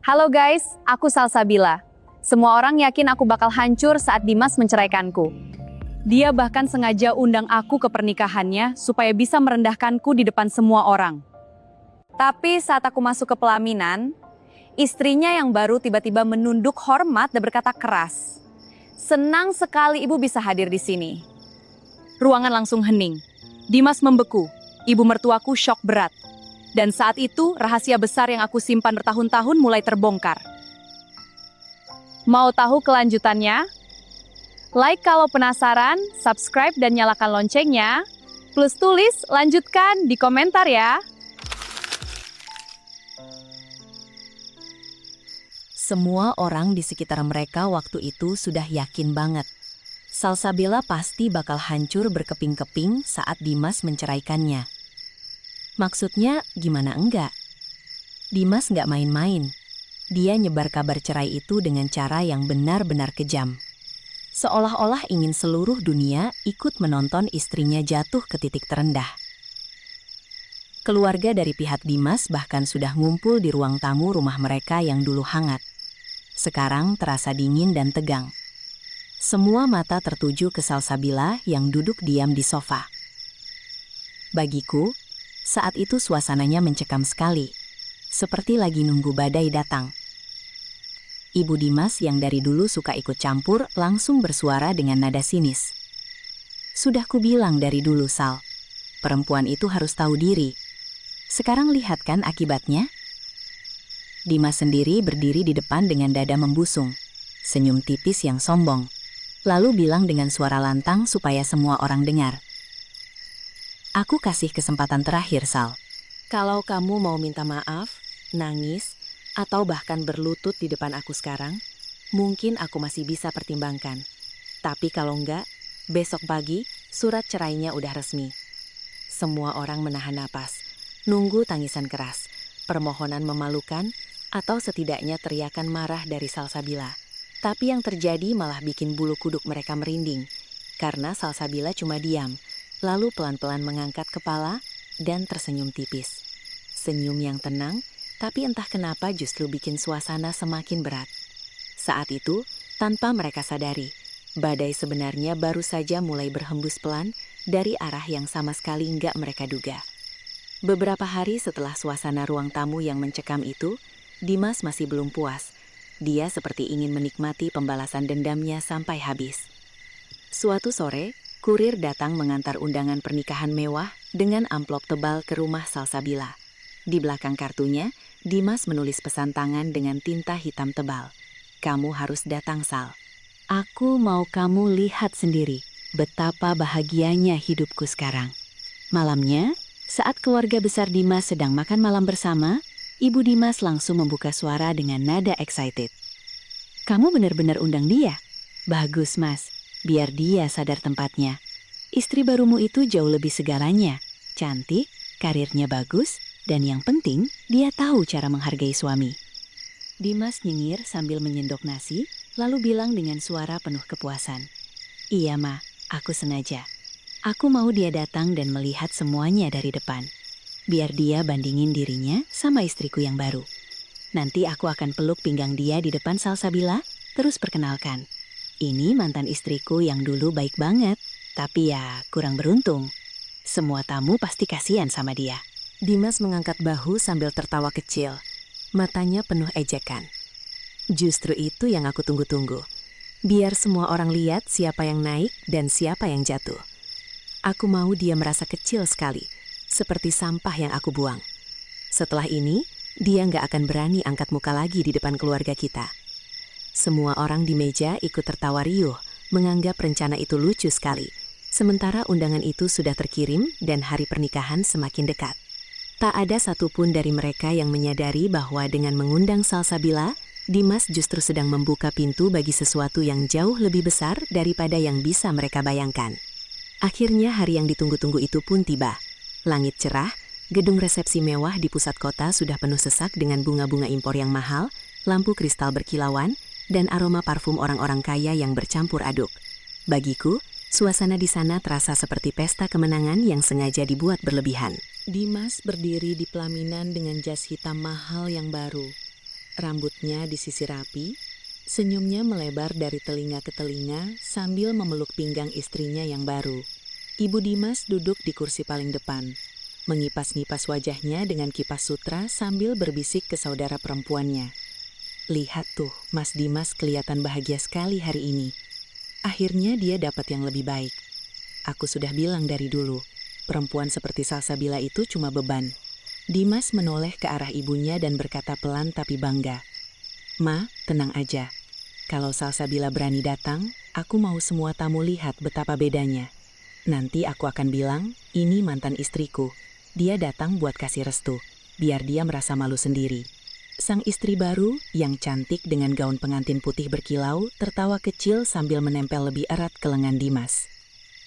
Halo guys, aku Salsabila. Semua orang yakin aku bakal hancur saat Dimas menceraikanku. Dia bahkan sengaja undang aku ke pernikahannya supaya bisa merendahkanku di depan semua orang. Tapi saat aku masuk ke pelaminan, istrinya yang baru tiba-tiba menunduk hormat dan berkata keras. Senang sekali ibu bisa hadir di sini. Ruangan langsung hening. Dimas membeku. Ibu mertuaku syok berat. Dan saat itu, rahasia besar yang aku simpan bertahun-tahun mulai terbongkar. Mau tahu kelanjutannya? Like kalau penasaran, subscribe dan nyalakan loncengnya. Plus tulis, lanjutkan di komentar ya. Semua orang di sekitar mereka waktu itu sudah yakin banget. Salsabila pasti bakal hancur berkeping-keping saat Dimas menceraikannya. Maksudnya gimana enggak? Dimas nggak main-main. Dia nyebar kabar cerai itu dengan cara yang benar-benar kejam. Seolah-olah ingin seluruh dunia ikut menonton istrinya jatuh ke titik terendah. Keluarga dari pihak Dimas bahkan sudah ngumpul di ruang tamu rumah mereka yang dulu hangat. Sekarang terasa dingin dan tegang. Semua mata tertuju ke Salsabila yang duduk diam di sofa. Bagiku, saat itu suasananya mencekam sekali, seperti lagi nunggu badai datang. Ibu Dimas yang dari dulu suka ikut campur langsung bersuara dengan nada sinis. Sudah kubilang dari dulu, Sal, perempuan itu harus tahu diri. Sekarang lihat kan akibatnya? Dimas sendiri berdiri di depan dengan dada membusung, senyum tipis yang sombong, lalu bilang dengan suara lantang supaya semua orang dengar. Aku kasih kesempatan terakhir, Sal. Kalau kamu mau minta maaf, nangis, atau bahkan berlutut di depan aku sekarang, mungkin aku masih bisa pertimbangkan. Tapi kalau enggak, besok pagi surat cerainya udah resmi. Semua orang menahan napas, nunggu tangisan keras, permohonan memalukan, atau setidaknya teriakan marah dari Salsabila. Tapi yang terjadi malah bikin bulu kuduk mereka merinding, karena Salsabila cuma diam, lalu pelan-pelan mengangkat kepala dan tersenyum tipis. Senyum yang tenang, tapi entah kenapa justru bikin suasana semakin berat. Saat itu, tanpa mereka sadari, badai sebenarnya baru saja mulai berhembus pelan dari arah yang sama sekali nggak mereka duga. Beberapa hari setelah suasana ruang tamu yang mencekam itu, Dimas masih belum puas. Dia seperti ingin menikmati pembalasan dendamnya sampai habis. Suatu sore, kurir datang mengantar undangan pernikahan mewah dengan amplop tebal ke rumah Salsabila. Di belakang kartunya, Dimas menulis pesan tangan dengan tinta hitam tebal. Kamu harus datang, Sal. Aku mau kamu lihat sendiri betapa bahagianya hidupku sekarang. Malamnya, saat keluarga besar Dimas sedang makan malam bersama, Ibu Dimas langsung membuka suara dengan nada excited. Kamu benar-benar undang dia? Bagus, Mas. Biar dia sadar tempatnya. Istri barumu itu jauh lebih segalanya. Cantik, karirnya bagus, dan yang penting dia tahu cara menghargai suami. Dimas nyengir sambil menyendok nasi, lalu bilang dengan suara penuh kepuasan. Iya, Ma, aku sengaja. Aku mau dia datang dan melihat semuanya dari depan. Biar dia bandingin dirinya sama istriku yang baru. Nanti aku akan peluk pinggang dia di depan Salsabila, terus perkenalkan. Ini mantan istriku yang dulu baik banget, tapi ya kurang beruntung. Semua tamu pasti kasihan sama dia. Dimas mengangkat bahu sambil tertawa kecil. Matanya penuh ejekan. Justru itu yang aku tunggu-tunggu. Biar semua orang lihat siapa yang naik dan siapa yang jatuh. Aku mau dia merasa kecil sekali, seperti sampah yang aku buang. Setelah ini, dia nggak akan berani angkat muka lagi di depan keluarga kita. Semua orang di meja ikut tertawa riuh, menganggap rencana itu lucu sekali. Sementara undangan itu sudah terkirim dan hari pernikahan semakin dekat. Tak ada satupun dari mereka yang menyadari bahwa dengan mengundang Salsabila, Dimas justru sedang membuka pintu bagi sesuatu yang jauh lebih besar daripada yang bisa mereka bayangkan. Akhirnya hari yang ditunggu-tunggu itu pun tiba. Langit cerah, gedung resepsi mewah di pusat kota sudah penuh sesak dengan bunga-bunga impor yang mahal, lampu kristal berkilauan, dan aroma parfum orang-orang kaya yang bercampur aduk. Bagiku, suasana di sana terasa seperti pesta kemenangan yang sengaja dibuat berlebihan. Dimas berdiri di pelaminan dengan jas hitam mahal yang baru. Rambutnya disisir rapi, senyumnya melebar dari telinga ke telinga sambil memeluk pinggang istrinya yang baru. Ibu Dimas duduk di kursi paling depan, mengipas-ngipas wajahnya dengan kipas sutra sambil berbisik ke saudara perempuannya. Lihat tuh, Mas Dimas kelihatan bahagia sekali hari ini. Akhirnya dia dapat yang lebih baik. Aku sudah bilang dari dulu, perempuan seperti Salsabila itu cuma beban. Dimas menoleh ke arah ibunya dan berkata pelan tapi bangga. Ma, tenang aja. Kalau Salsabila berani datang, aku mau semua tamu lihat betapa bedanya. Nanti aku akan bilang, ini mantan istriku. Dia datang buat kasih restu, biar dia merasa malu sendiri. Sang istri baru, yang cantik dengan gaun pengantin putih berkilau, tertawa kecil sambil menempel lebih erat ke lengan Dimas.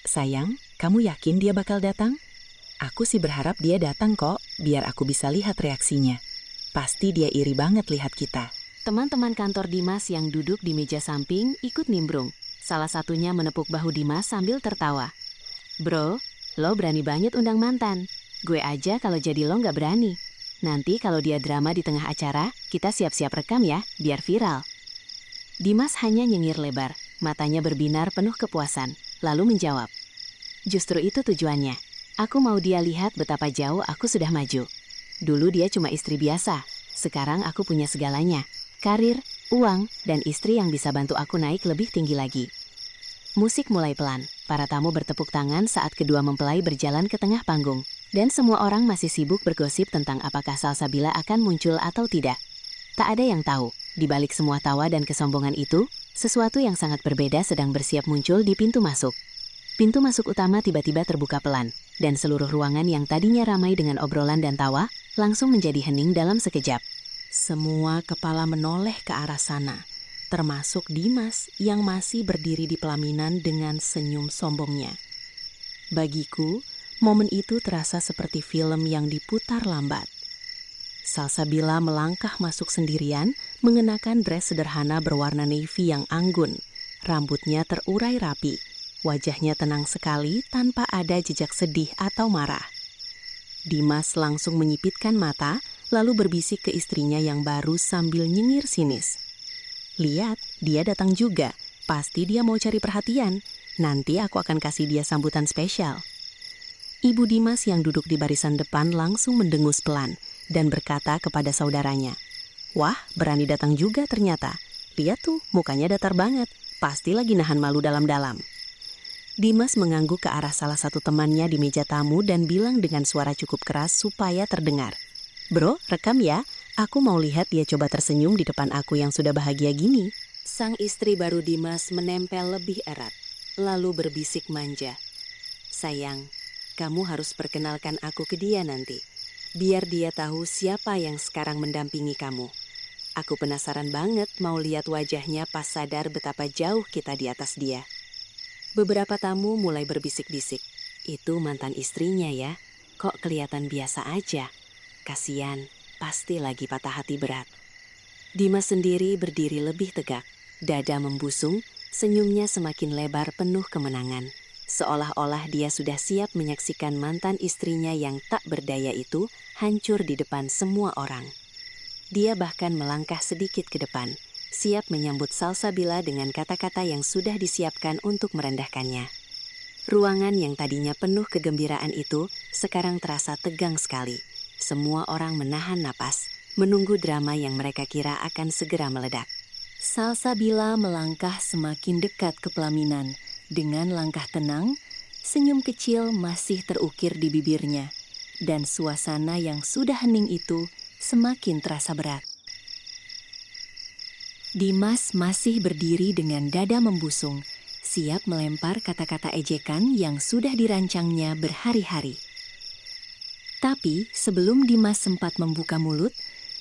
Sayang, kamu yakin dia bakal datang? Aku sih berharap dia datang kok, biar aku bisa lihat reaksinya. Pasti dia iri banget lihat kita. Teman-teman kantor Dimas yang duduk di meja samping ikut nimbrung. Salah satunya menepuk bahu Dimas sambil tertawa. Bro, lo berani banget undang mantan. Gue aja kalau jadi lo nggak berani. Nanti kalau dia drama di tengah acara, kita siap-siap rekam ya, biar viral. Dimas hanya nyengir lebar, matanya berbinar penuh kepuasan, lalu menjawab. Justru itu tujuannya. Aku mau dia lihat betapa jauh aku sudah maju. Dulu dia cuma istri biasa, sekarang aku punya segalanya. Karir, uang, dan istri yang bisa bantu aku naik lebih tinggi lagi. Musik mulai pelan, para tamu bertepuk tangan saat kedua mempelai berjalan ke tengah panggung. Dan semua orang masih sibuk bergosip tentang apakah Salsabila akan muncul atau tidak. Tak ada yang tahu, di balik semua tawa dan kesombongan itu, sesuatu yang sangat berbeda sedang bersiap muncul di pintu masuk. Pintu masuk utama tiba-tiba terbuka pelan, dan seluruh ruangan yang tadinya ramai dengan obrolan dan tawa, langsung menjadi hening dalam sekejap. Semua kepala menoleh ke arah sana, termasuk Dimas yang masih berdiri di pelaminan dengan senyum sombongnya. Bagiku, momen itu terasa seperti film yang diputar lambat. Salsabila melangkah masuk sendirian, mengenakan dress sederhana berwarna navy yang anggun. Rambutnya terurai rapi, wajahnya tenang sekali tanpa ada jejak sedih atau marah. Dimas langsung menyipitkan mata, lalu berbisik ke istrinya yang baru sambil nyengir sinis. Lihat, dia datang juga. Pasti dia mau cari perhatian. Nanti aku akan kasih dia sambutan spesial. Ibu Dimas yang duduk di barisan depan langsung mendengus pelan dan berkata kepada saudaranya, "Wah, berani datang juga ternyata. Lihat tuh, mukanya datar banget. Pasti lagi nahan malu dalam-dalam." Dimas mengangguk ke arah salah satu temannya di meja tamu dan bilang dengan suara cukup keras supaya terdengar, "Bro, rekam ya. Aku mau lihat dia coba tersenyum di depan aku yang sudah bahagia gini." Sang istri baru Dimas menempel lebih erat, lalu berbisik manja, "Sayang, kamu harus perkenalkan aku ke dia nanti, biar dia tahu siapa yang sekarang mendampingi kamu. Aku penasaran banget mau lihat wajahnya pas sadar betapa jauh kita di atas dia." Beberapa tamu mulai berbisik-bisik, "Itu mantan istrinya ya, kok kelihatan biasa aja. Kasian, pasti lagi patah hati berat." Dimas sendiri berdiri lebih tegak, dada membusung, senyumnya semakin lebar penuh kemenangan. Seolah-olah dia sudah siap menyaksikan mantan istrinya yang tak berdaya itu hancur di depan semua orang. Dia bahkan melangkah sedikit ke depan, siap menyambut Salsabila dengan kata-kata yang sudah disiapkan untuk merendahkannya. Ruangan yang tadinya penuh kegembiraan itu sekarang terasa tegang sekali. Semua orang menahan napas, menunggu drama yang mereka kira akan segera meledak. Salsabila melangkah semakin dekat ke pelaminan. Dengan langkah tenang, senyum kecil masih terukir di bibirnya, dan suasana yang sudah hening itu semakin terasa berat. Dimas masih berdiri dengan dada membusung, siap melempar kata-kata ejekan yang sudah dirancangnya berhari-hari. Tapi sebelum Dimas sempat membuka mulut,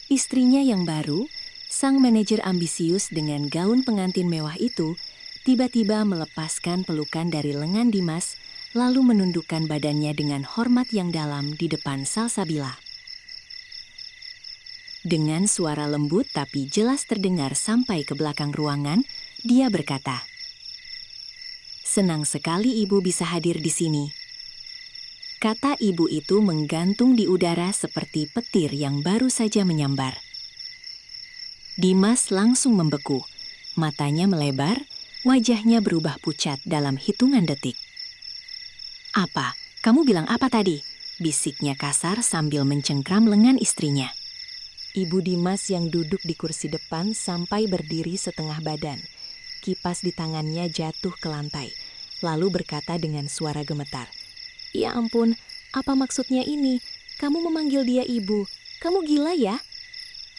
istrinya yang baru, sang manajer ambisius dengan gaun pengantin mewah itu, tiba-tiba melepaskan pelukan dari lengan Dimas, lalu menundukkan badannya dengan hormat yang dalam di depan Salsabila. Dengan suara lembut tapi jelas terdengar sampai ke belakang ruangan, dia berkata, "Senang sekali ibu bisa hadir di sini." Kata ibu itu menggantung di udara seperti petir yang baru saja menyambar. Dimas langsung membeku. Matanya melebar, wajahnya berubah pucat dalam hitungan detik. "Apa? Kamu bilang apa tadi?" bisiknya kasar sambil mencengkram lengan istrinya. Ibu Dimas yang duduk di kursi depan sampai berdiri setengah badan. Kipas di tangannya jatuh ke lantai, lalu berkata dengan suara gemetar, "Ya ampun, apa maksudnya ini? Kamu memanggil dia ibu. Kamu gila ya?"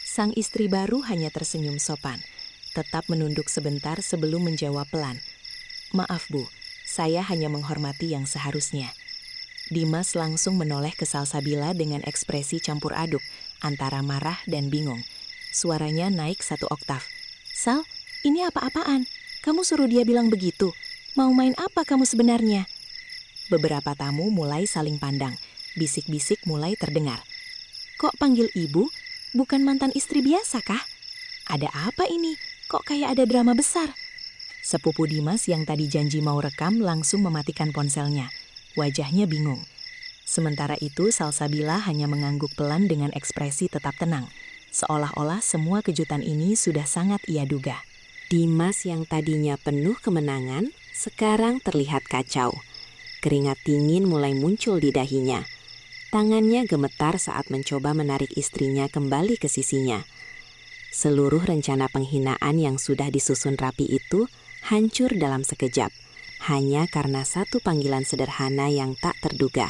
Sang istri baru hanya tersenyum sopan, tetap menunduk sebentar sebelum menjawab pelan, "Maaf Bu, saya hanya menghormati yang seharusnya." Dimas langsung menoleh ke Salsabila dengan ekspresi campur aduk antara marah dan bingung. Suaranya naik 1 oktav. "Sal, ini apa-apaan? Kamu suruh dia bilang begitu? Mau main apa kamu sebenarnya?" Beberapa tamu mulai saling pandang. Bisik-bisik mulai terdengar. "Kok panggil ibu? Bukan mantan istri biasa kah? Ada apa ini? Kok kayak ada drama besar?" Sepupu Dimas yang tadi janji mau rekam langsung mematikan ponselnya. Wajahnya bingung. Sementara itu Salsabila hanya mengangguk pelan dengan ekspresi tetap tenang. Seolah-olah semua kejutan ini sudah sangat ia duga. Dimas yang tadinya penuh kemenangan, sekarang terlihat kacau. Keringat dingin mulai muncul di dahinya. Tangannya gemetar saat mencoba menarik istrinya kembali ke sisinya. Seluruh rencana penghinaan yang sudah disusun rapi itu hancur dalam sekejap, hanya karena satu panggilan sederhana yang tak terduga.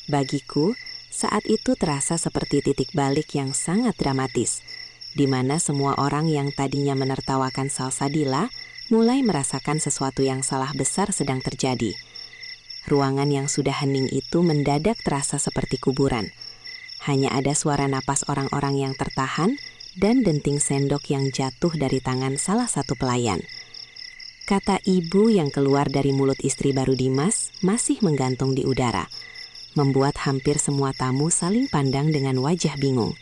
Bagiku, saat itu terasa seperti titik balik yang sangat dramatis, di mana semua orang yang tadinya menertawakan Salsabila mulai merasakan sesuatu yang salah besar sedang terjadi. Ruangan yang sudah hening itu mendadak terasa seperti kuburan. Hanya ada suara napas orang-orang yang tertahan dan denting sendok yang jatuh dari tangan salah satu pelayan. Kata ibu yang keluar dari mulut istri baru Dimas masih menggantung di udara, membuat hampir semua tamu saling pandang dengan wajah bingung.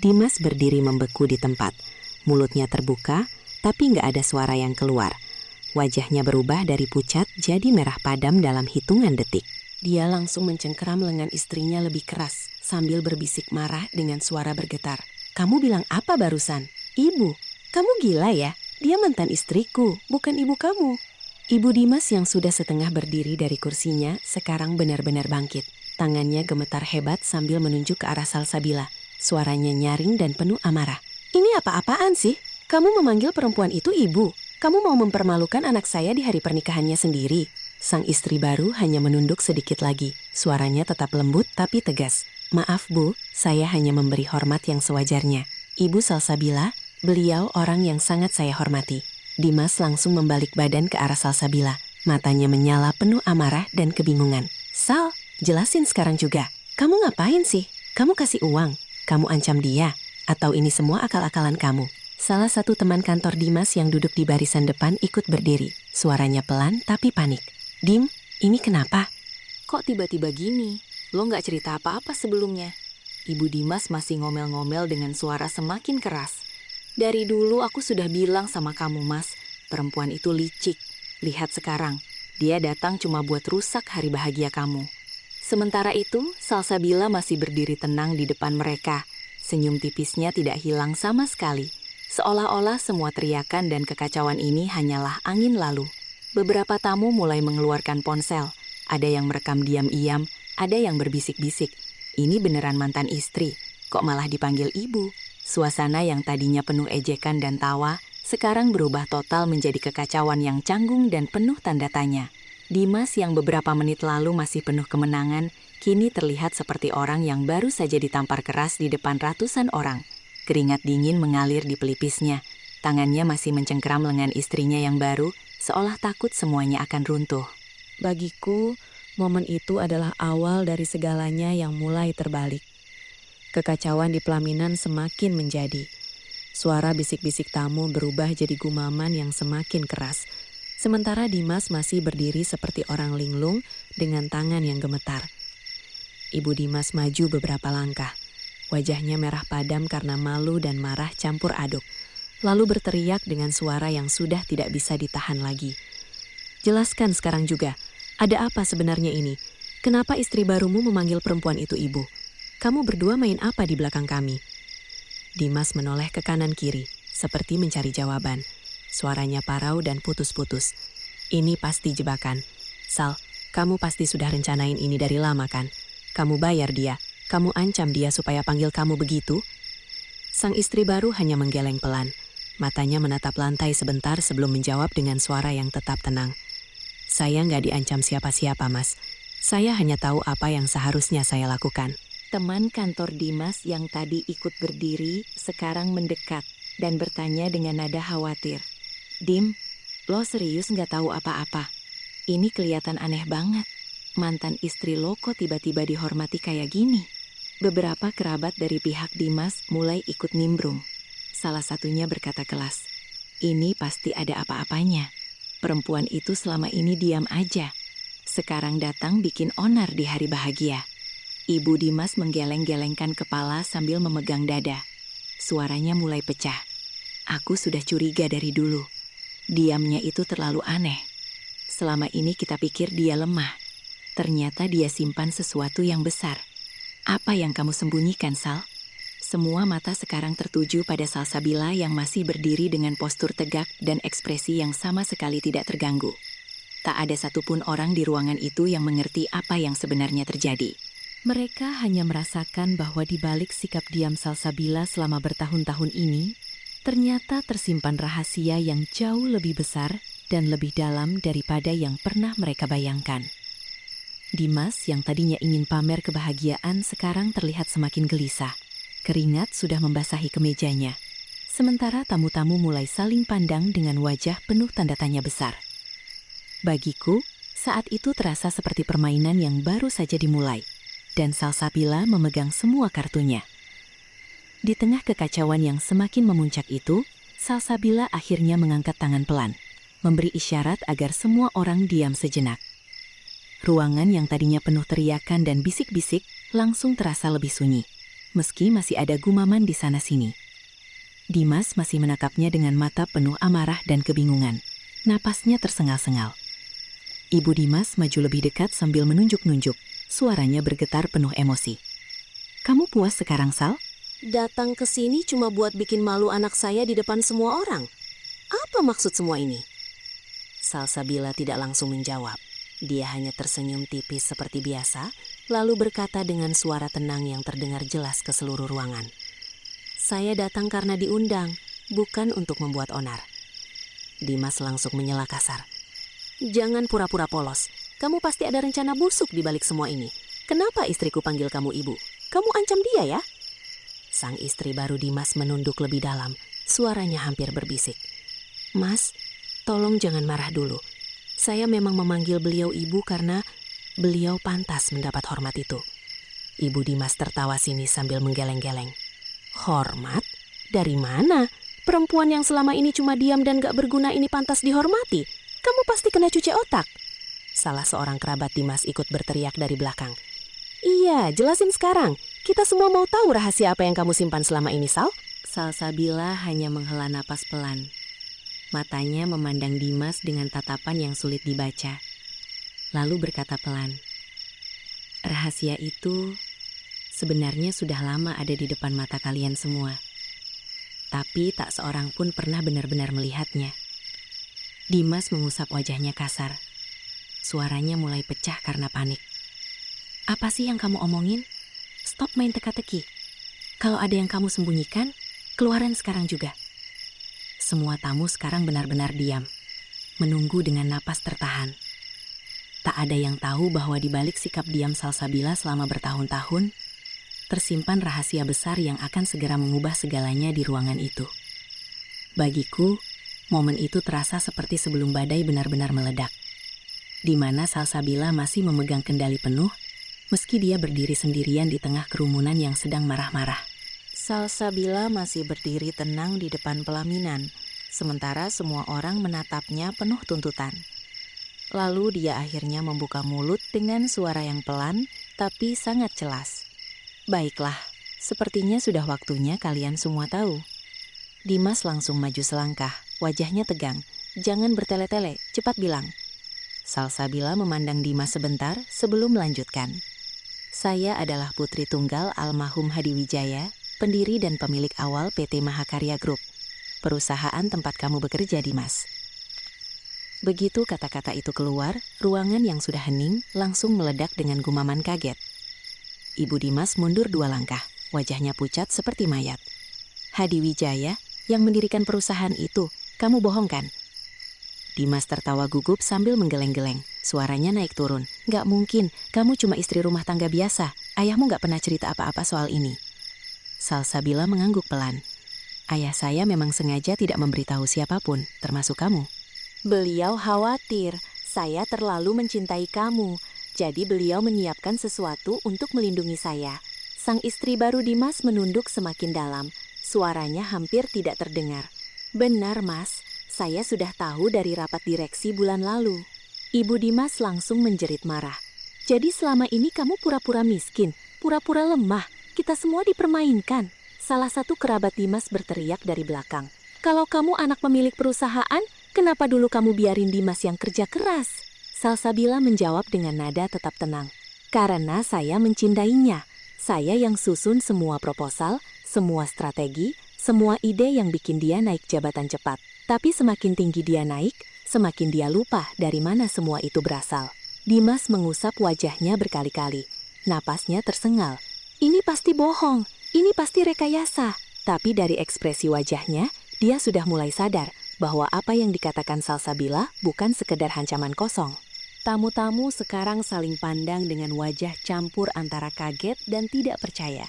Dimas berdiri membeku di tempat, mulutnya terbuka, tapi nggak ada suara yang keluar. Wajahnya berubah dari pucat jadi merah padam dalam hitungan detik. Dia langsung mencengkeram lengan istrinya lebih keras sambil berbisik marah dengan suara bergetar. "Kamu bilang apa barusan? Ibu, kamu gila ya? Dia mantan istriku, bukan ibu kamu." Ibu Dimas yang sudah setengah berdiri dari kursinya sekarang benar-benar bangkit. Tangannya gemetar hebat sambil menunjuk ke arah Salsabila. Suaranya nyaring dan penuh amarah. "Ini apa-apaan sih? Kamu memanggil perempuan itu ibu? Kamu mau mempermalukan anak saya di hari pernikahannya sendiri?" Sang istri baru hanya menunduk sedikit lagi. Suaranya tetap lembut tapi tegas. "Maaf Bu, saya hanya memberi hormat yang sewajarnya. Ibu Salsabila, beliau orang yang sangat saya hormati." Dimas langsung membalik badan ke arah Salsabila. Matanya menyala penuh amarah dan kebingungan. "Sal, jelasin sekarang juga. Kamu ngapain sih? Kamu kasih uang? Kamu ancam dia? Atau ini semua akal-akalan kamu?" Salah satu teman kantor Dimas yang duduk di barisan depan ikut berdiri. Suaranya pelan tapi panik. "Dim, ini kenapa? Kok tiba-tiba gini? Lo nggak cerita apa-apa sebelumnya?" Ibu Dimas masih ngomel-ngomel dengan suara semakin keras. "Dari dulu aku sudah bilang sama kamu, Mas, perempuan itu licik. Lihat sekarang, dia datang cuma buat rusak hari bahagia kamu." Sementara itu, Salsabila masih berdiri tenang di depan mereka. Senyum tipisnya tidak hilang sama sekali. Seolah-olah semua teriakan dan kekacauan ini hanyalah angin lalu. Beberapa tamu mulai mengeluarkan ponsel. Ada yang merekam diam-diam, ada yang berbisik-bisik. Ini beneran mantan istri, kok malah dipanggil ibu? Suasana yang tadinya penuh ejekan dan tawa, sekarang berubah total menjadi kekacauan yang canggung dan penuh tanda tanya. Dimas yang beberapa menit lalu masih penuh kemenangan, kini terlihat seperti orang yang baru saja ditampar keras di depan ratusan orang. Keringat dingin mengalir di pelipisnya. Tangannya masih mencengkeram lengan istrinya yang baru, seolah takut semuanya akan runtuh. Bagiku, momen itu adalah awal dari segalanya yang mulai terbalik. Kekacauan di pelaminan semakin menjadi. Suara bisik-bisik tamu berubah jadi gumaman yang semakin keras. Sementara Dimas masih berdiri seperti orang linglung dengan tangan yang gemetar. Ibu Dimas maju beberapa langkah. Wajahnya merah padam karena malu dan marah campur aduk. Lalu berteriak dengan suara yang sudah tidak bisa ditahan lagi. "Jelaskan sekarang juga, ada apa sebenarnya ini? Kenapa istri barumu memanggil perempuan itu ibu? Kamu berdua main apa di belakang kami?" Dimas menoleh ke kanan kiri, seperti mencari jawaban. Suaranya parau dan putus-putus. Ini pasti jebakan. Sal, kamu pasti sudah rencanain ini dari lama kan? Kamu bayar dia, kamu ancam dia supaya panggil kamu begitu? Sang istri baru hanya menggeleng pelan. Matanya menatap lantai sebentar sebelum menjawab dengan suara yang tetap tenang. Saya nggak diancam siapa-siapa, Mas. Saya hanya tahu apa yang seharusnya saya lakukan. Teman kantor Dimas yang tadi ikut berdiri sekarang mendekat dan bertanya dengan nada khawatir. Dim, lo serius nggak tahu apa-apa? Ini kelihatan aneh banget. Mantan istri lo kok tiba-tiba dihormati kayak gini? Beberapa kerabat dari pihak Dimas mulai ikut nimbrung. Salah satunya berkata keras, ini pasti ada apa-apanya. Perempuan itu selama ini diam aja. Sekarang datang bikin onar di hari bahagia. Ibu Dimas menggeleng-gelengkan kepala sambil memegang dada. Suaranya mulai pecah. Aku sudah curiga dari dulu. Diamnya itu terlalu aneh. Selama ini kita pikir dia lemah. Ternyata dia simpan sesuatu yang besar. Apa yang kamu sembunyikan, Sal? Semua mata sekarang tertuju pada Salsabila yang masih berdiri dengan postur tegak dan ekspresi yang sama sekali tidak terganggu. Tak ada satupun orang di ruangan itu yang mengerti apa yang sebenarnya terjadi. Mereka hanya merasakan bahwa di balik sikap diam Salsabila selama bertahun-tahun ini, ternyata tersimpan rahasia yang jauh lebih besar dan lebih dalam daripada yang pernah mereka bayangkan. Dimas yang tadinya ingin pamer kebahagiaan sekarang terlihat semakin gelisah. Keringat sudah membasahi kemejanya. Sementara tamu-tamu mulai saling pandang dengan wajah penuh tanda tanya besar. Bagiku, saat itu terasa seperti permainan yang baru saja dimulai, dan Salsabila memegang semua kartunya. Di tengah kekacauan yang semakin memuncak itu, Salsabila akhirnya mengangkat tangan pelan, memberi isyarat agar semua orang diam sejenak. Ruangan yang tadinya penuh teriakan dan bisik-bisik langsung terasa lebih sunyi. Meski masih ada gumaman di sana-sini. Dimas masih menatapnya dengan mata penuh amarah dan kebingungan. Napasnya tersengal-sengal. Ibu Dimas maju lebih dekat sambil menunjuk-nunjuk. Suaranya bergetar penuh emosi. Kamu puas sekarang, Sal? Datang ke sini cuma buat bikin malu anak saya di depan semua orang. Apa maksud semua ini? Salsabila tidak langsung menjawab. Dia hanya tersenyum tipis seperti biasa, lalu berkata dengan suara tenang yang terdengar jelas ke seluruh ruangan. Saya datang karena diundang, bukan untuk membuat onar. Dimas langsung menyela kasar. Jangan pura-pura polos, kamu pasti ada rencana busuk di balik semua ini. Kenapa istriku panggil kamu ibu? Kamu ancam dia ya? Sang istri baru Dimas menunduk lebih dalam, suaranya hampir berbisik. Mas, tolong jangan marah dulu. Saya memang memanggil beliau ibu karena beliau pantas mendapat hormat itu. Ibu Dimas tertawa sinis sambil menggeleng-geleng. Hormat? Dari mana? Perempuan yang selama ini cuma diam dan gak berguna ini pantas dihormati. Kamu pasti kena cuci otak. Salah seorang kerabat Dimas ikut berteriak dari belakang. Iya, jelasin sekarang. Kita semua mau tahu rahasia apa yang kamu simpan selama ini, Sal. Salsabila hanya menghela napas pelan. Matanya memandang Dimas dengan tatapan yang sulit dibaca. Lalu berkata pelan, rahasia itu sebenarnya sudah lama ada di depan mata kalian semua. Tapi tak seorang pun pernah benar-benar melihatnya. Dimas mengusap wajahnya kasar. Suaranya mulai pecah karena panik. Apa sih yang kamu omongin? Stop main teka-teki. Kalau ada yang kamu sembunyikan, keluarin sekarang juga. Semua tamu sekarang benar-benar diam, menunggu dengan napas tertahan. Tak ada yang tahu bahwa di balik sikap diam Salsabila selama bertahun-tahun, tersimpan rahasia besar yang akan segera mengubah segalanya di ruangan itu. Bagiku, momen itu terasa seperti sebelum badai benar-benar meledak, di mana Salsabila masih memegang kendali penuh, meski dia berdiri sendirian di tengah kerumunan yang sedang marah-marah. Salsabila masih berdiri tenang di depan pelaminan, sementara semua orang menatapnya penuh tuntutan. Lalu dia akhirnya membuka mulut dengan suara yang pelan, tapi sangat jelas. Baiklah, sepertinya sudah waktunya kalian semua tahu. Dimas langsung maju selangkah, wajahnya tegang. Jangan bertele-tele, cepat bilang. Salsabila memandang Dimas sebentar sebelum melanjutkan. Saya adalah putri tunggal almarhum Hadiwijaya, pendiri dan pemilik awal PT Mahakarya Group, perusahaan tempat kamu bekerja, Dimas. Begitu kata-kata itu keluar, ruangan yang sudah hening langsung meledak dengan gumaman kaget. Ibu Dimas mundur 2 langkah, wajahnya pucat seperti mayat. Hadi Wijaya, yang mendirikan perusahaan itu, kamu bohong kan? Dimas tertawa gugup sambil menggeleng-geleng, suaranya naik turun. Gak mungkin, kamu cuma istri rumah tangga biasa, ayahmu gak pernah cerita apa-apa soal ini. Salsabila mengangguk pelan. Ayah saya memang sengaja tidak memberitahu siapapun, termasuk kamu. Beliau khawatir, saya terlalu mencintai kamu, jadi beliau menyiapkan sesuatu untuk melindungi saya. Sang istri baru Dimas menunduk semakin dalam, suaranya hampir tidak terdengar. Benar, Mas, saya sudah tahu dari rapat direksi bulan lalu. Ibu Dimas langsung menjerit marah. Jadi selama ini kamu pura-pura miskin, pura-pura lemah, kita semua dipermainkan. Salah satu kerabat Dimas berteriak dari belakang. Kalau kamu anak pemilik perusahaan, kenapa dulu kamu biarin Dimas yang kerja keras? Salsabila menjawab dengan nada tetap tenang. Karena saya mencintainya. Saya yang susun semua proposal, semua strategi, semua ide yang bikin dia naik jabatan cepat. Tapi semakin tinggi dia naik, semakin dia lupa dari mana semua itu berasal. Dimas mengusap wajahnya berkali-kali. Napasnya tersengal. Ini pasti bohong, ini pasti rekayasa. Tapi dari ekspresi wajahnya, dia sudah mulai sadar bahwa apa yang dikatakan Salsabila bukan sekedar ancaman kosong. Tamu-tamu sekarang saling pandang dengan wajah campur antara kaget dan tidak percaya.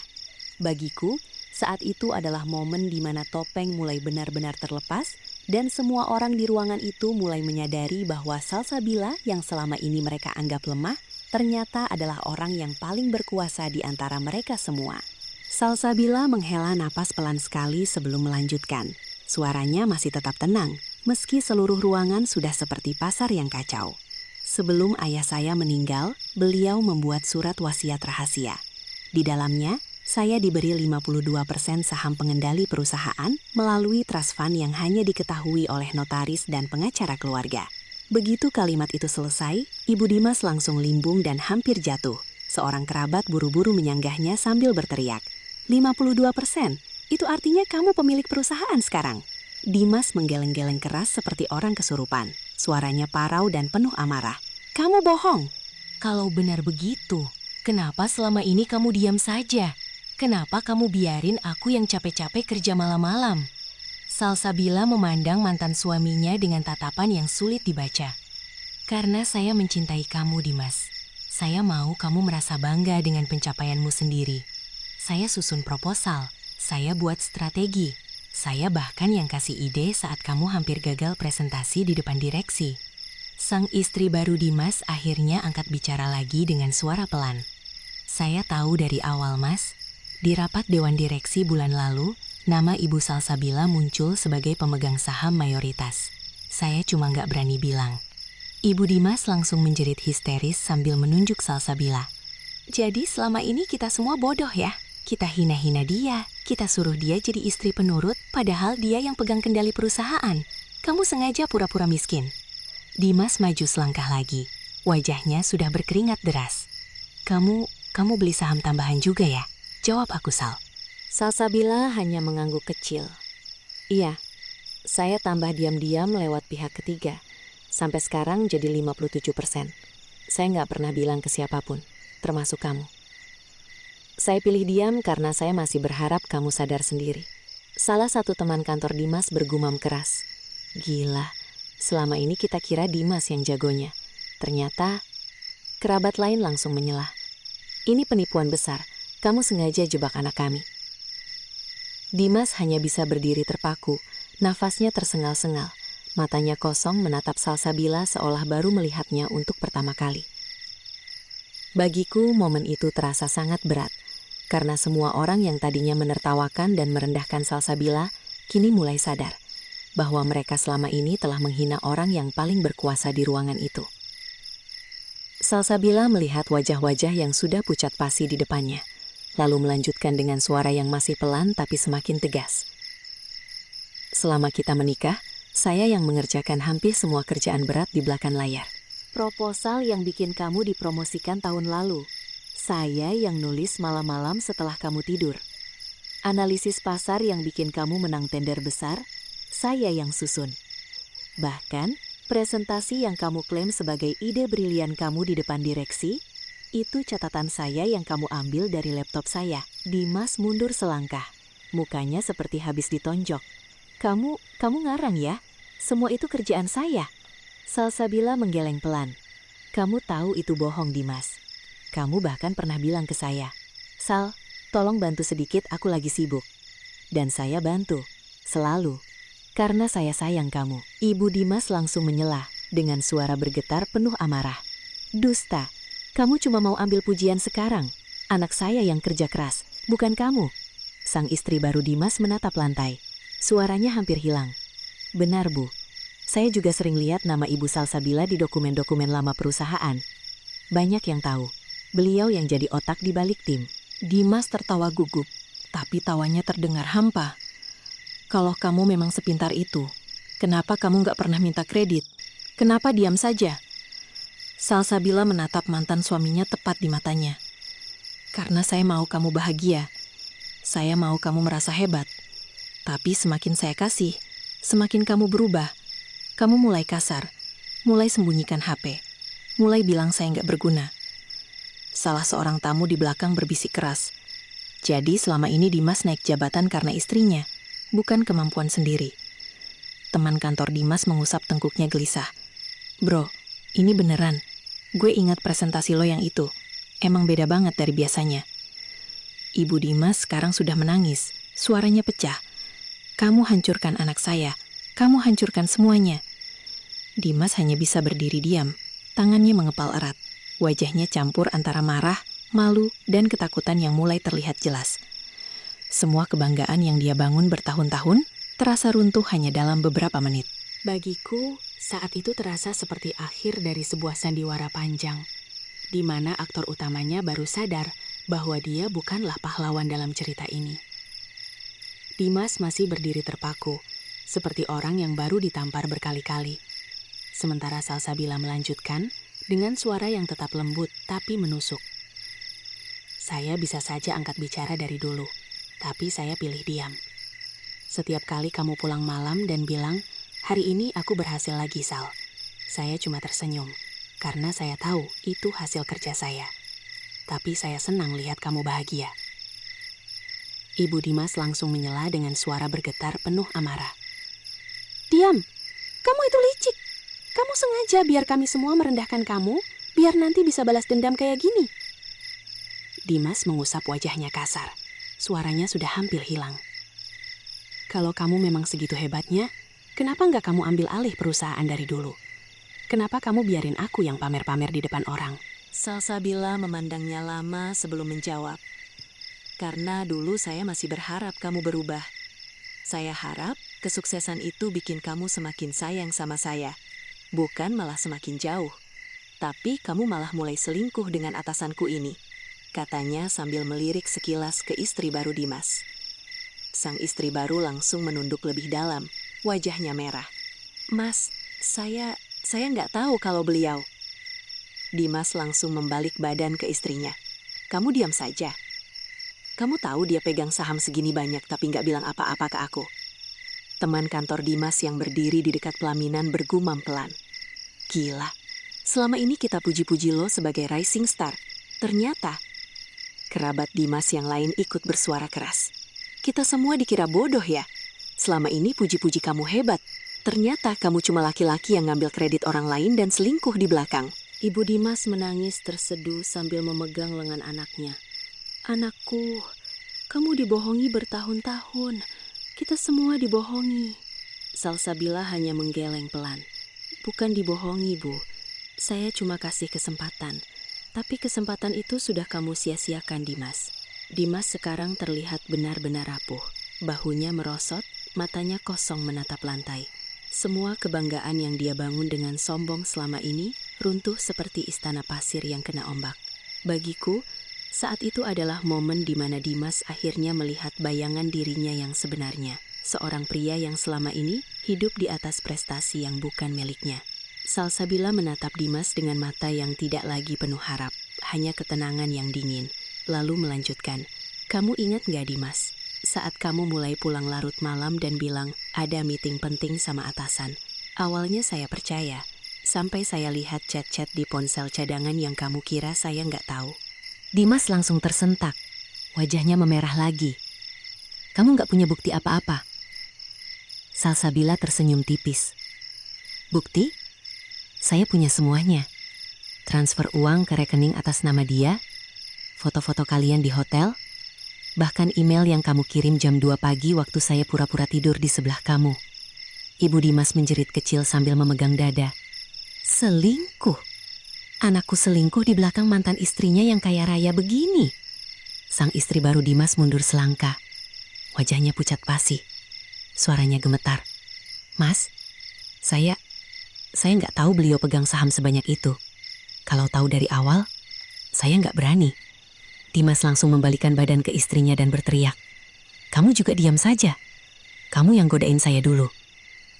Bagiku, saat itu adalah momen di mana topeng mulai benar-benar terlepas dan semua orang di ruangan itu mulai menyadari bahwa Salsabila yang selama ini mereka anggap lemah, ternyata adalah orang yang paling berkuasa di antara mereka semua. Salsabila menghela napas pelan sekali sebelum melanjutkan. Suaranya masih tetap tenang, meski seluruh ruangan sudah seperti pasar yang kacau. Sebelum ayah saya meninggal, beliau membuat surat wasiat rahasia. Di dalamnya, saya diberi 52% saham pengendali perusahaan melalui trust fund yang hanya diketahui oleh notaris dan pengacara keluarga. Begitu kalimat itu selesai, Ibu Dimas langsung limbung dan hampir jatuh. Seorang kerabat buru-buru menyanggahnya sambil berteriak, 52%? Itu artinya kamu pemilik perusahaan sekarang. Dimas menggeleng-geleng keras seperti orang kesurupan. Suaranya parau dan penuh amarah. Kamu bohong. Kalau benar begitu, kenapa selama ini kamu diam saja? Kenapa kamu biarin aku yang capek-capek kerja malam-malam? Salsabila memandang mantan suaminya dengan tatapan yang sulit dibaca. Karena saya mencintai kamu, Dimas. Saya mau kamu merasa bangga dengan pencapaianmu sendiri. Saya susun proposal, saya buat strategi. Saya bahkan yang kasih ide saat kamu hampir gagal presentasi di depan direksi. Sang istri baru Dimas akhirnya angkat bicara lagi dengan suara pelan. Saya tahu dari awal, Mas. Di rapat Dewan Direksi bulan lalu, nama Ibu Salsabila muncul sebagai pemegang saham mayoritas. Saya cuma nggak berani bilang. Ibu Dimas langsung menjerit histeris sambil menunjuk Salsabila. Jadi selama ini kita semua bodoh ya? Kita hina-hina dia, kita suruh dia jadi istri penurut, padahal dia yang pegang kendali perusahaan. Kamu sengaja pura-pura miskin. Dimas maju selangkah lagi. Wajahnya sudah berkeringat deras. Kamu beli saham tambahan juga ya? Jawab aku, Sal. Salsabila hanya mengangguk kecil. Iya, saya tambah diam-diam lewat pihak ketiga. Sampai sekarang jadi 57%. Saya nggak pernah bilang ke siapapun, termasuk kamu. Saya pilih diam karena saya masih berharap kamu sadar sendiri. Salah satu teman kantor Dimas bergumam keras. Gila, selama ini kita kira Dimas yang jagonya. Ternyata, kerabat lain langsung menyelah. Ini penipuan besar, kamu sengaja jebak anak kami. Dimas hanya bisa berdiri terpaku, nafasnya tersengal-sengal. Matanya kosong menatap Salsabila seolah baru melihatnya untuk pertama kali. Bagiku, momen itu terasa sangat berat. Karena semua orang yang tadinya menertawakan dan merendahkan Salsabila, kini mulai sadar bahwa mereka selama ini telah menghina orang yang paling berkuasa di ruangan itu. Salsabila melihat wajah-wajah yang sudah pucat pasi di depannya, lalu melanjutkan dengan suara yang masih pelan tapi semakin tegas. Selama kita menikah, saya yang mengerjakan hampir semua kerjaan berat di belakang layar. Proposal yang bikin kamu dipromosikan tahun lalu. Saya yang nulis malam-malam setelah kamu tidur. Analisis pasar yang bikin kamu menang tender besar, saya yang susun. Bahkan, presentasi yang kamu klaim sebagai ide brilian kamu di depan direksi, itu catatan saya yang kamu ambil dari laptop saya. Dimas mundur selangkah. Mukanya seperti habis ditonjok. Kamu ngarang ya? Semua itu kerjaan saya. Salsabila menggeleng pelan. Kamu tahu itu bohong, Dimas. Kamu bahkan pernah bilang ke saya, Sal, tolong bantu sedikit, aku lagi sibuk. Dan saya bantu. Selalu. Karena saya sayang kamu. Ibu Dimas langsung menyela dengan suara bergetar penuh amarah. Dusta. Kamu cuma mau ambil pujian sekarang. Anak saya yang kerja keras, bukan kamu. Sang istri baru Dimas menatap lantai. Suaranya hampir hilang. Benar, Bu. Saya juga sering lihat nama Ibu Salsabila di dokumen-dokumen lama perusahaan. Banyak yang tahu. Beliau yang jadi otak di balik tim. Dimas tertawa gugup, tapi tawanya terdengar hampa. Kalau kamu memang sepintar itu, kenapa kamu gak pernah minta kredit? Kenapa diam saja? Salsabila menatap mantan suaminya tepat di matanya. Karena saya mau kamu bahagia. Saya mau kamu merasa hebat. Tapi semakin saya kasih, semakin kamu berubah. Kamu mulai kasar, mulai sembunyikan HP, mulai bilang saya nggak berguna. Salah seorang tamu di belakang berbisik keras. Jadi selama ini Dimas naik jabatan karena istrinya, bukan kemampuan sendiri. Teman kantor Dimas mengusap tengkuknya gelisah. Bro, ini beneran. Gue ingat presentasi lo yang itu. Emang beda banget dari biasanya. Ibu Dimas sekarang sudah menangis. Suaranya pecah. Kamu hancurkan anak saya. Kamu hancurkan semuanya. Dimas hanya bisa berdiri diam. Tangannya mengepal erat. Wajahnya campur antara marah, malu, dan ketakutan yang mulai terlihat jelas. Semua kebanggaan yang dia bangun bertahun-tahun terasa runtuh hanya dalam beberapa menit. Bagiku, saat itu terasa seperti akhir dari sebuah sandiwara panjang, di mana aktor utamanya baru sadar bahwa dia bukanlah pahlawan dalam cerita ini. Dimas masih berdiri terpaku, seperti orang yang baru ditampar berkali-kali. Sementara Salsabila melanjutkan dengan suara yang tetap lembut tapi menusuk. Saya bisa saja angkat bicara dari dulu, tapi saya pilih diam. Setiap kali kamu pulang malam dan bilang, hari ini aku berhasil lagi, Sal. Saya cuma tersenyum, karena saya tahu itu hasil kerja saya. Tapi saya senang lihat kamu bahagia. Ibu Dimas langsung menyela dengan suara bergetar penuh amarah. Diam, kamu itu licik. Kamu sengaja biar kami semua merendahkan kamu, biar nanti bisa balas dendam kayak gini. Dimas mengusap wajahnya kasar. Suaranya sudah hampir hilang. Kalau kamu memang segitu hebatnya, kenapa nggak kamu ambil alih perusahaan dari dulu? Kenapa kamu biarin aku yang pamer-pamer di depan orang? Salsabila memandangnya lama sebelum menjawab. Karena dulu saya masih berharap kamu berubah. Saya harap kesuksesan itu bikin kamu semakin sayang sama saya. Bukan malah semakin jauh. Tapi kamu malah mulai selingkuh dengan atasanku ini. Katanya sambil melirik sekilas ke istri baru Dimas. Sang istri baru langsung menunduk lebih dalam. Wajahnya merah. Mas, saya nggak tahu kalau beliau. Dimas langsung membalik badan ke istrinya. Kamu diam saja. Kamu tahu dia pegang saham segini banyak tapi nggak bilang apa-apa ke aku. Teman kantor Dimas yang berdiri di dekat pelaminan bergumam pelan. Gila, selama ini kita puji-puji lo sebagai rising star. Ternyata, kerabat Dimas yang lain ikut bersuara keras. Kita semua dikira bodoh ya. Selama ini puji-puji kamu hebat. Ternyata kamu cuma laki-laki yang ngambil kredit orang lain dan selingkuh di belakang. Ibu Dimas menangis terseduh sambil memegang lengan anaknya. Anakku, kamu dibohongi bertahun-tahun. Kita semua dibohongi. Salsabila hanya menggeleng pelan. Bukan dibohongi, Bu. Saya cuma kasih kesempatan. Tapi kesempatan itu sudah kamu sia-siakan, Dimas. Dimas sekarang terlihat benar-benar rapuh. Bahunya merosot, matanya kosong menatap lantai. Semua kebanggaan yang dia bangun dengan sombong selama ini runtuh seperti istana pasir yang kena ombak. Bagiku, saat itu adalah momen di mana Dimas akhirnya melihat bayangan dirinya yang sebenarnya. Seorang pria yang selama ini hidup di atas prestasi yang bukan miliknya. Salsabila menatap Dimas dengan mata yang tidak lagi penuh harap, hanya ketenangan yang dingin. Lalu melanjutkan, kamu ingat gak Dimas? Saat kamu mulai pulang larut malam dan bilang ada meeting penting sama atasan, awalnya saya percaya, sampai saya lihat chat-chat di ponsel cadangan yang kamu kira saya nggak tahu. Dimas langsung tersentak. Wajahnya memerah lagi. Kamu nggak punya bukti apa-apa? Salsabila tersenyum tipis. Bukti? Saya punya semuanya. Transfer uang ke rekening atas nama dia, foto-foto kalian di hotel, bahkan email yang kamu kirim jam 2 pagi waktu saya pura-pura tidur di sebelah kamu. Ibu Dimas menjerit kecil sambil memegang dada. Selingkuh? Anakku selingkuh di belakang mantan istrinya yang kaya raya begini. Sang istri baru Dimas mundur selangkah. Wajahnya pucat pasi. Suaranya gemetar. Mas, saya nggak tahu beliau pegang saham sebanyak itu. Kalau tahu dari awal, saya nggak berani. Dimas langsung membalikan badan ke istrinya dan berteriak. Kamu juga diam saja. Kamu yang godain saya dulu.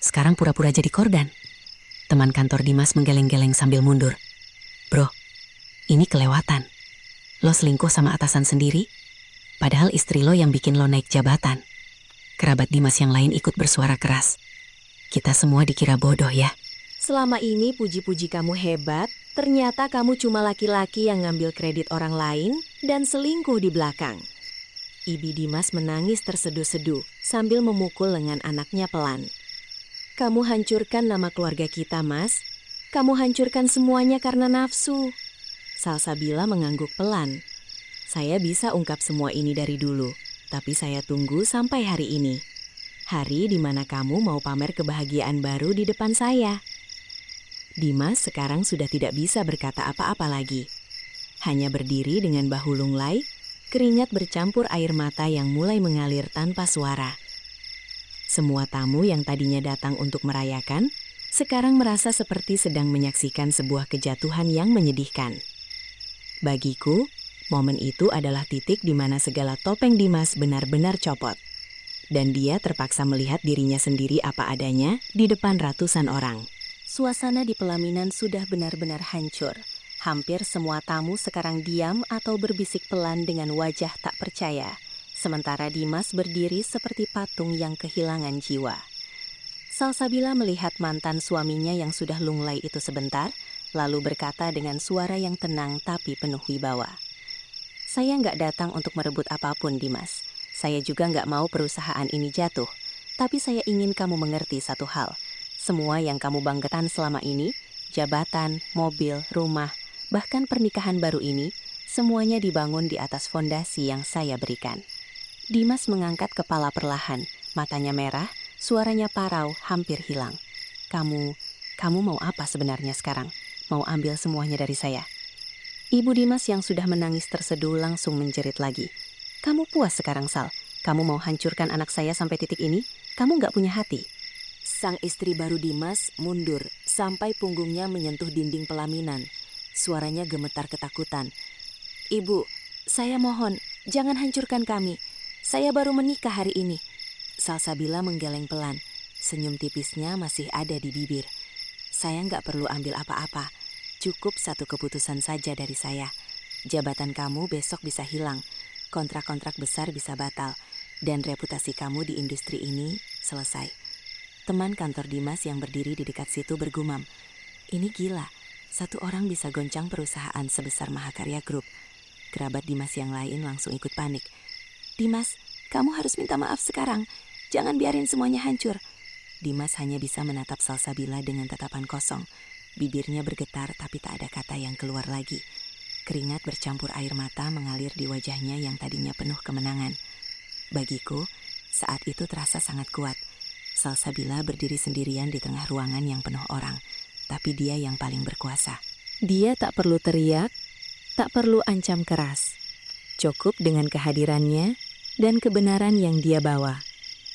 Sekarang pura-pura jadi korban. Teman kantor Dimas menggeleng-geleng sambil mundur. Bro, ini kelewatan. Lo selingkuh sama atasan sendiri, padahal istri lo yang bikin lo naik jabatan. Kerabat Dimas yang lain ikut bersuara keras. Kita semua dikira bodoh ya. Selama ini puji-puji kamu hebat, ternyata kamu cuma laki-laki yang ngambil kredit orang lain dan selingkuh di belakang. Ibu Dimas menangis terseduh-seduh sambil memukul lengan anaknya pelan. Kamu hancurkan nama keluarga kita, Mas. Kamu hancurkan semuanya karena nafsu. Salsabila mengangguk pelan. Saya bisa ungkap semua ini dari dulu, tapi saya tunggu sampai hari ini. Hari di mana kamu mau pamer kebahagiaan baru di depan saya. Dimas sekarang sudah tidak bisa berkata apa-apa lagi. Hanya berdiri dengan bahu lunglai, keringat bercampur air mata yang mulai mengalir tanpa suara. Semua tamu yang tadinya datang untuk merayakan, sekarang merasa seperti sedang menyaksikan sebuah kejatuhan yang menyedihkan. Bagiku, momen itu adalah titik di mana segala topeng Dimas benar-benar copot. Dan dia terpaksa melihat dirinya sendiri apa adanya di depan ratusan orang. Suasana di pelaminan sudah benar-benar hancur. Hampir semua tamu sekarang diam atau berbisik pelan dengan wajah tak percaya. Sementara Dimas berdiri seperti patung yang kehilangan jiwa. Salsabila melihat mantan suaminya yang sudah lunglai itu sebentar, lalu berkata dengan suara yang tenang tapi penuh wibawa. Saya nggak datang untuk merebut apapun, Dimas. Saya juga nggak mau perusahaan ini jatuh. Tapi saya ingin kamu mengerti satu hal. Semua yang kamu banggakan selama ini, jabatan, mobil, rumah, bahkan pernikahan baru ini, semuanya dibangun di atas fondasi yang saya berikan. Dimas mengangkat kepala perlahan, matanya merah, suaranya parau, hampir hilang. Kamu mau apa sebenarnya sekarang? Mau ambil semuanya dari saya? Ibu Dimas yang sudah menangis terseduh langsung menjerit lagi. Kamu puas sekarang, Sal? Kamu mau hancurkan anak saya sampai titik ini? Kamu nggak punya hati? Sang istri baru Dimas mundur sampai punggungnya menyentuh dinding pelaminan. Suaranya gemetar ketakutan. Ibu, saya mohon, jangan hancurkan kami. Saya baru menikah hari ini. Salsabila menggeleng pelan. Senyum tipisnya masih ada di bibir. Saya nggak perlu ambil apa-apa. Cukup satu keputusan saja dari saya. Jabatan kamu besok bisa hilang. Kontrak-kontrak besar bisa batal. Dan reputasi kamu di industri ini selesai. Teman kantor Dimas yang berdiri di dekat situ bergumam. Ini gila, satu orang bisa goncang perusahaan sebesar Mahakarya Group. Kerabat Dimas yang lain langsung ikut panik. Dimas, kamu harus minta maaf sekarang. Jangan biarin semuanya hancur. Dimas hanya bisa menatap Salsabila dengan tatapan kosong. Bibirnya bergetar tapi tak ada kata yang keluar lagi. Keringat bercampur air mata mengalir di wajahnya yang tadinya penuh kemenangan. Bagiku, saat itu terasa sangat kuat. Salsabila berdiri sendirian di tengah ruangan yang penuh orang, tapi dia yang paling berkuasa. Dia tak perlu teriak, tak perlu ancam keras. Cukup dengan kehadirannya dan kebenaran yang dia bawa.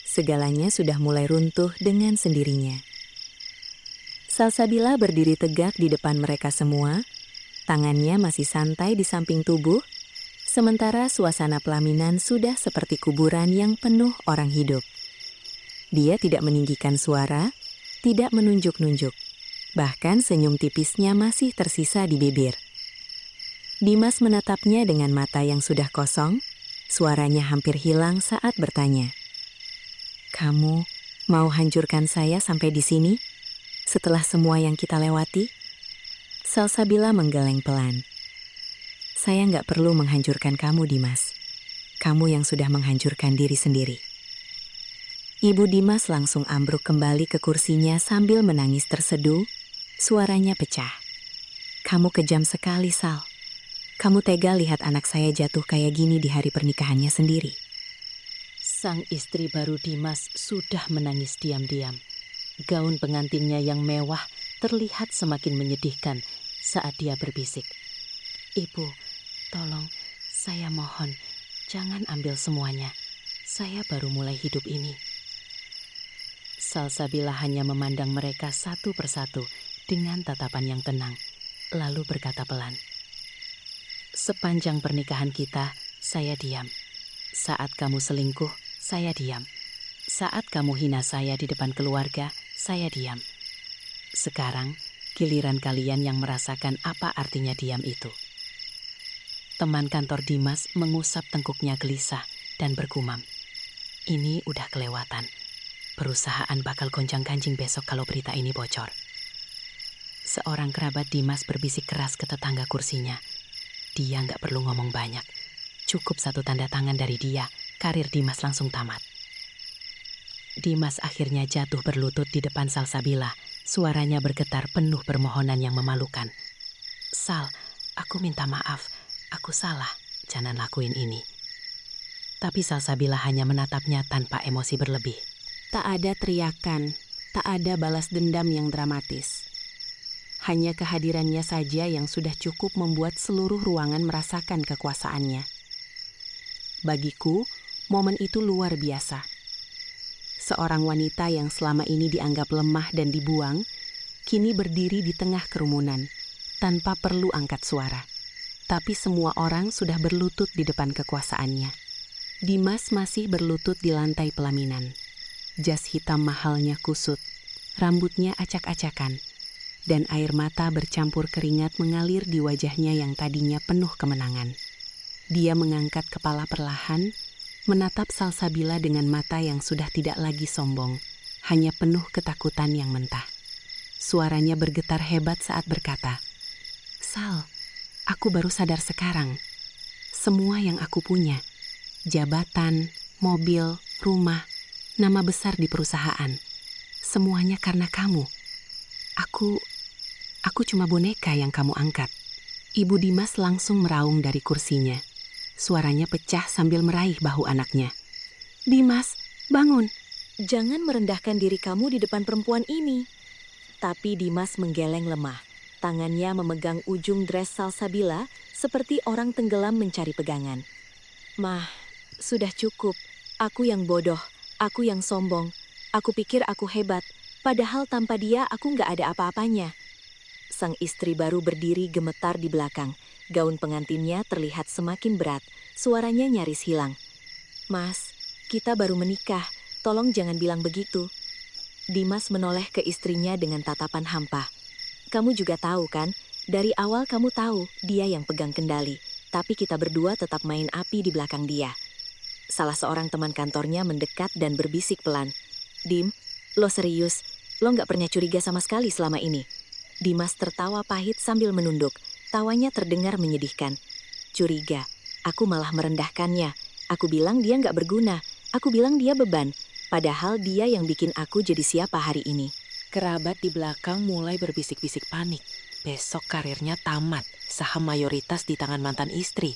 Segalanya sudah mulai runtuh dengan sendirinya. Salsabila berdiri tegak di depan mereka semua, tangannya masih santai di samping tubuh, sementara suasana pelaminan sudah seperti kuburan yang penuh orang hidup. Dia tidak meninggikan suara, tidak menunjuk-nunjuk. Bahkan senyum tipisnya masih tersisa di bibir. Dimas menatapnya dengan mata yang sudah kosong, Suaranya hampir hilang saat bertanya. Kamu mau hancurkan saya sampai di sini? Setelah semua yang kita lewati? Salsabila menggeleng pelan. Saya nggak perlu menghancurkan kamu, Dimas. Kamu yang sudah menghancurkan diri sendiri. Ibu Dimas langsung ambruk kembali ke kursinya sambil menangis terseduh. Suaranya pecah. Kamu kejam sekali, Sal. Kamu tega lihat anak saya jatuh kayak gini di hari pernikahannya sendiri. Sang istri baru Dimas sudah menangis diam-diam. Gaun pengantinnya yang mewah terlihat semakin menyedihkan saat dia berbisik. Ibu, tolong, saya mohon, jangan ambil semuanya. Saya baru mulai hidup ini. Salsabila hanya memandang mereka satu persatu dengan tatapan yang tenang, lalu berkata pelan. Sepanjang pernikahan kita, saya diam. Saat kamu selingkuh, saya diam. Saat kamu hina saya di depan keluarga, saya diam. Sekarang, giliran kalian yang merasakan apa artinya diam itu. Teman kantor Dimas mengusap tengkuknya gelisah dan bergumam. Ini udah kelewatan. Perusahaan bakal gonjang-ganjing besok kalau berita ini bocor. Seorang kerabat Dimas berbisik keras ke tetangga kursinya. Dia nggak perlu ngomong banyak. Cukup satu tanda tangan dari dia, karir Dimas langsung tamat. Dimas akhirnya jatuh berlutut di depan Salsabila. Suaranya bergetar penuh permohonan yang memalukan. Sal, aku minta maaf. Aku salah. Jangan lakuin ini. Tapi Salsabila hanya menatapnya tanpa emosi berlebih. Tak ada teriakan, tak ada balas dendam yang dramatis. Hanya kehadirannya saja yang sudah cukup membuat seluruh ruangan merasakan kekuasaannya. Bagiku, momen itu luar biasa. Seorang wanita yang selama ini dianggap lemah dan dibuang, kini berdiri di tengah kerumunan, tanpa perlu angkat suara. Tapi semua orang sudah berlutut di depan kekuasaannya. Dimas masih berlutut di lantai pelaminan. Jas hitam mahalnya kusut, rambutnya acak-acakan, dan air mata bercampur keringat mengalir di wajahnya yang tadinya penuh kemenangan. Dia mengangkat kepala perlahan, menatap Salsabila dengan mata yang sudah tidak lagi sombong, hanya penuh ketakutan yang mentah. Suaranya bergetar hebat saat berkata, "Sal, aku baru sadar sekarang. Semua yang aku punya, jabatan, mobil, rumah, nama besar di perusahaan, semuanya karena kamu. Aku cuma boneka yang kamu angkat." Ibu Dimas langsung meraung dari kursinya. Suaranya pecah sambil meraih bahu anaknya. "Dimas, bangun. Jangan merendahkan diri kamu di depan perempuan ini." Tapi Dimas menggeleng lemah. Tangannya memegang ujung dress Salsabila seperti orang tenggelam mencari pegangan. "Mah, sudah cukup. Aku yang bodoh. Aku yang sombong. Aku pikir aku hebat. Padahal tanpa dia aku nggak ada apa-apanya." Sang istri baru berdiri gemetar di belakang. Gaun pengantinnya terlihat semakin berat. Suaranya nyaris hilang. "Mas, kita baru menikah. Tolong jangan bilang begitu." Dimas menoleh ke istrinya dengan tatapan hampa. "Kamu juga tahu kan? Dari awal kamu tahu dia yang pegang kendali. Tapi kita berdua tetap main api di belakang dia." Salah seorang teman kantornya mendekat dan berbisik pelan. "Dim, lo serius? Lo nggak pernah curiga sama sekali selama ini?" Dimas tertawa pahit sambil menunduk. Tawanya terdengar menyedihkan. "Curiga? Aku malah merendahkannya. Aku bilang dia nggak berguna. Aku bilang dia beban. Padahal dia yang bikin aku jadi siapa hari ini." Kerabat di belakang mulai berbisik-bisik panik. Besok karirnya tamat, saham mayoritas di tangan mantan istri.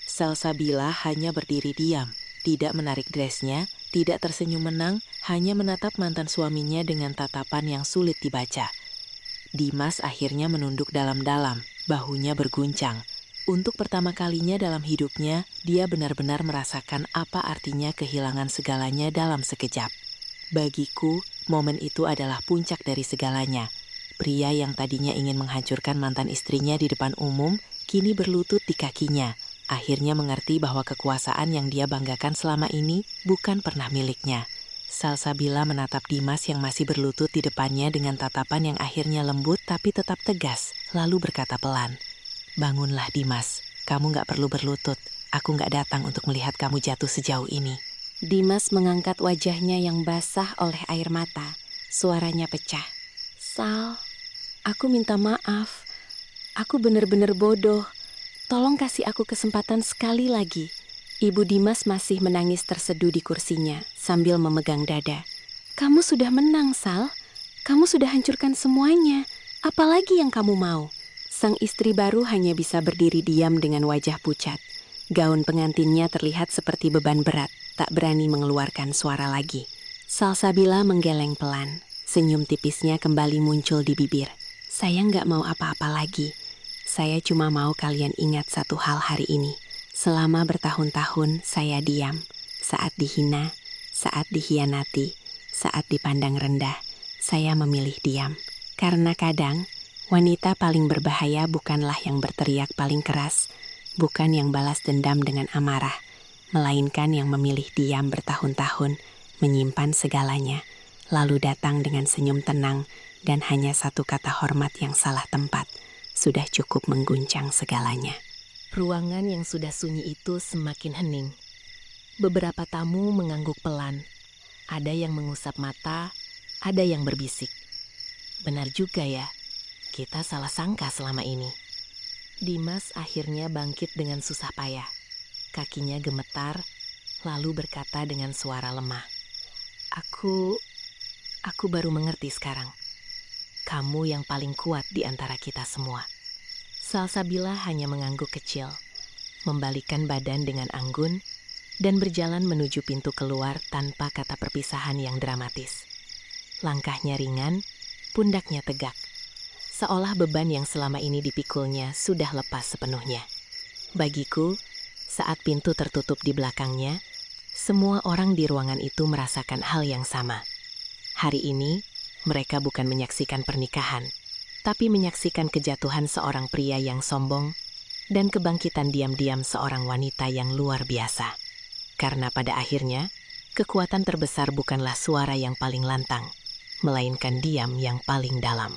Salsabila hanya berdiri diam, tidak menarik dressnya, tidak tersenyum menang, hanya menatap mantan suaminya dengan tatapan yang sulit dibaca. Dimas akhirnya menunduk dalam-dalam, bahunya berguncang. Untuk pertama kalinya dalam hidupnya, dia benar-benar merasakan apa artinya kehilangan segalanya dalam sekejap. Bagiku, momen itu adalah puncak dari segalanya. Pria yang tadinya ingin menghancurkan mantan istrinya di depan umum, kini berlutut di kakinya. Akhirnya mengerti bahwa kekuasaan yang dia banggakan selama ini bukan pernah miliknya. Salsabila menatap Dimas yang masih berlutut di depannya dengan tatapan yang akhirnya lembut tapi tetap tegas, lalu berkata pelan, "Bangunlah Dimas, Kamu nggak perlu berlutut. Aku nggak datang untuk melihat kamu jatuh sejauh ini. Dimas mengangkat wajahnya yang basah oleh air mata. Suaranya pecah. Sal, aku minta maaf. Aku benar-benar bodoh. Tolong kasih aku kesempatan sekali lagi. Ibu Dimas masih menangis terseduh di kursinya sambil memegang dada. Kamu sudah menang, Sal. Kamu sudah hancurkan semuanya. Apalagi yang kamu mau? Sang istri baru hanya bisa berdiri diam dengan wajah pucat. Gaun pengantinnya terlihat seperti beban berat, tak berani mengeluarkan suara lagi. Salsabila menggeleng pelan. Senyum tipisnya kembali muncul di bibir. Saya nggak mau apa-apa lagi. Saya cuma mau kalian ingat satu hal hari ini. Selama bertahun-tahun saya diam. Saat dihina, saat dikhianati, saat dipandang rendah, saya memilih diam. Karena kadang, wanita paling berbahaya bukanlah yang berteriak paling keras, bukan yang balas dendam dengan amarah, melainkan yang memilih diam bertahun-tahun, menyimpan segalanya, lalu datang dengan senyum tenang dan hanya satu kata hormat yang salah tempat, sudah cukup mengguncang segalanya. Ruangan yang sudah sunyi itu semakin hening. Beberapa tamu mengangguk pelan. Ada yang mengusap mata, ada yang berbisik. Benar juga ya, kita salah sangka selama ini. Dimas akhirnya bangkit dengan susah payah. Kakinya gemetar, lalu berkata dengan suara lemah. Aku baru mengerti sekarang. Kamu yang paling kuat di antara kita semua. Salsabila hanya mengangguk kecil, membalikkan badan dengan anggun, dan berjalan menuju pintu keluar tanpa kata perpisahan yang dramatis. Langkahnya ringan, pundaknya tegak, seolah beban yang selama ini dipikulnya sudah lepas sepenuhnya. Bagiku, saat pintu tertutup di belakangnya, semua orang di ruangan itu merasakan hal yang sama. Hari ini, mereka bukan menyaksikan pernikahan, tapi menyaksikan kejatuhan seorang pria yang sombong dan kebangkitan diam-diam seorang wanita yang luar biasa. Karena pada akhirnya, kekuatan terbesar bukanlah suara yang paling lantang, melainkan diam yang paling dalam.